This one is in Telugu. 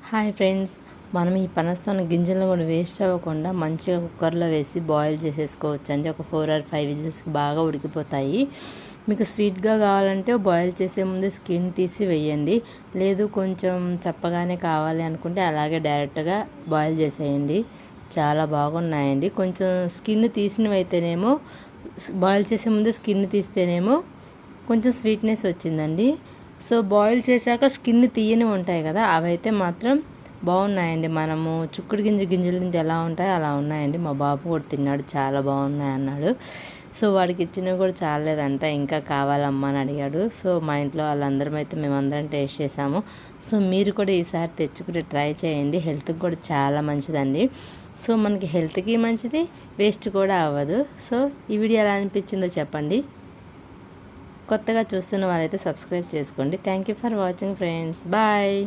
హాయ్ ఫ్రెండ్స్, మనం ఈ పనస్తోన గింజలను కూడా వేస్ట్ అవ్వకుండా మంచిగా కుక్కర్లో వేసి బాయిల్ చేసేసుకోవచ్చు అండి. ఒక 4 or 5 విజిల్స్కి బాగా ఉడికిపోతాయి. మీకు స్వీట్గా కావాలంటే బాయిల్ చేసే ముందే స్కిన్ తీసి వేయండి. లేదు కొంచెం చప్పగానే కావాలి అనుకుంటే అలాగే డైరెక్ట్గా బాయిల్ చేసేయండి. చాలా బాగున్నాయండి. కొంచెం స్కిన్ తీసినవి అయితేనేమో, బాయిల్ చేసే ముందే స్కిన్ తీస్తేనేమో కొంచెం స్వీట్నెస్ వచ్చిందండి. సో బాయిల్ చేశాక స్కిన్ తీయని ఉంటాయి కదా, అవైతే మాత్రం బాగున్నాయండి. మనము చుక్కుడు గింజల నుంచి ఎలా ఉంటాయో అలా ఉన్నాయండి. మా బాబు కూడా తిన్నాడు, చాలా బాగున్నాయి అన్నాడు. సో వాడికి ఇచ్చినవి కూడా చాలేదంట, ఇంకా కావాలమ్మా అని అడిగాడు. సో మా ఇంట్లో వాళ్ళందరం అయితే మేమందరం టేస్ట్ చేసాము. సో మీరు కూడా ఈసారి తెచ్చుకుంటే ట్రై చేయండి. హెల్త్కి కూడా చాలా మంచిదండి. సో మనకి హెల్త్కి మంచిది, వేస్ట్ కూడా అవ్వదు. సో ఈ వీడియో ఎలా అనిపించిందో చెప్పండి. కొత్తగా చూస్తున్న వాళ్ళైతే సబ్స్క్రైబ్ చేసుకోండి. Thank you for watching friends. Bye.